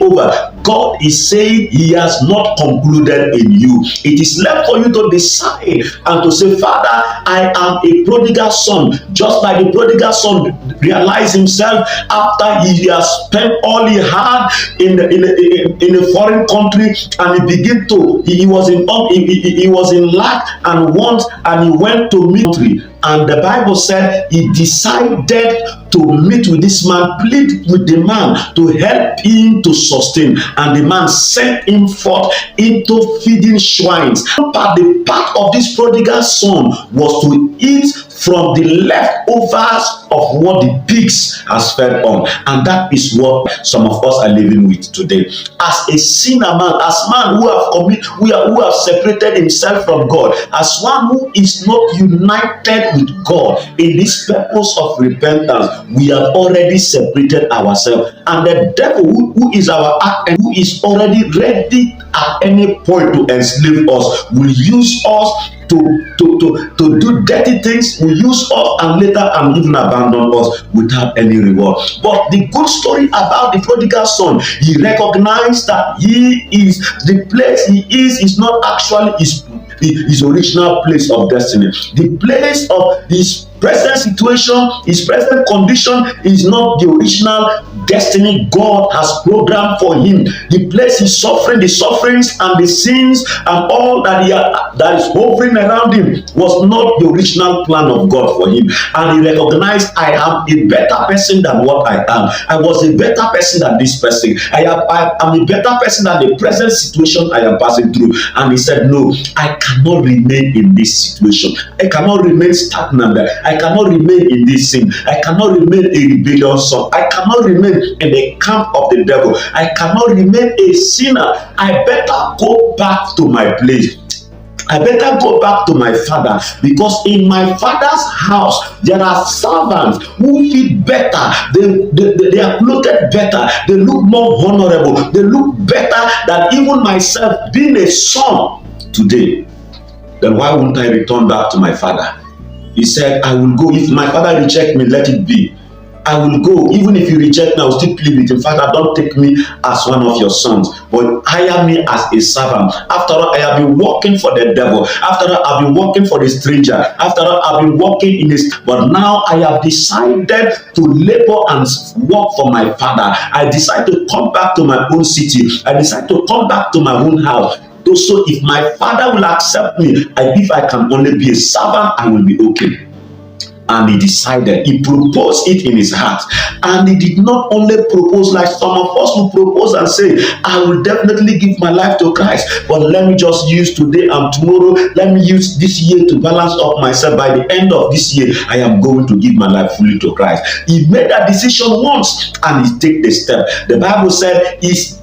over. God is saying he has not concluded in you. It is left for you to decide and to say, Father, I am a prodigal son. Just like the prodigal son realized himself after he has spent all he had in a foreign country, and he was in lack and want, and he went to ministry. And the Bible said he decided to meet with this man, plead with the man to help him to sustain. And the man sent him forth into feeding swines. But the part of this prodigal son was to eat from the leftovers of what the pigs has fed on. And that is what some of us are living with today. As a sinner man, as man who have separated himself from God, as one who is not united with God in this purpose of repentance, we have already separated ourselves. And the devil, who is our act and who is already ready at any point to enslave us, will use us to do dirty things, will use us and later and even abandon us without any reward. But the good story about the prodigal son, he recognized that the place he is not actually his original place of destiny. The place of his present situation, his present condition is not the original destiny God has programmed for him. The place he's suffering, the sufferings and the sins and all that is hovering around him was not the original plan of God for him. And he recognized, I am a better person than what I am. I was a better person than this person. I am a better person than the present situation I am passing through. And he said, no, I cannot remain in this situation. I cannot remain stagnant. I cannot remain in this sin. I cannot remain a rebellious son. I cannot remain in the camp of the devil. I cannot remain a sinner. I better go back to my place. I better go back to my father, because in my father's house there are servants who feed better, they are clothed better, they look more honorable, they look better than even myself being a son today. Then why won't I return back to my father? He said, I will go. If my father reject me, let it be. I will go. Even if you reject me, I will still plead with him. Father, don't take me as one of your sons, but hire me as a servant. After all, I have been working for the devil. After all, I've been working for the stranger. After all, I've been working in this. But now I have decided to labor and work for my father. I decide to come back to my own city. I decide to come back to my own house. So if my father will accept me, if I can only be a servant, I will be okay. And he decided, he proposed it in his heart. And he did not only propose like some of us who propose and say, I will definitely give my life to Christ, but let me just use today and tomorrow, let me use this year to balance up myself. By the end of this year, I am going to give my life fully to Christ. He made that decision once and he took the step. The Bible said,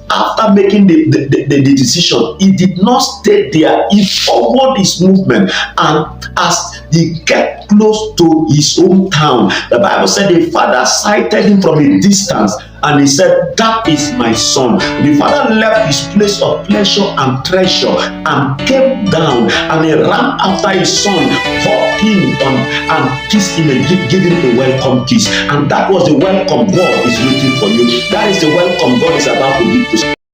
after making the decision, he did not stay there. He followed his movement, and as he get close to his hometown, the Bible said the father sighted him from a distance and he said, that is my son. The father left his place of pleasure and treasure and came down, and he ran after his son, hugged him and kissed him and gave him a welcome kiss. And that was the welcome God is waiting for you. That is the welcome God is about to give to you.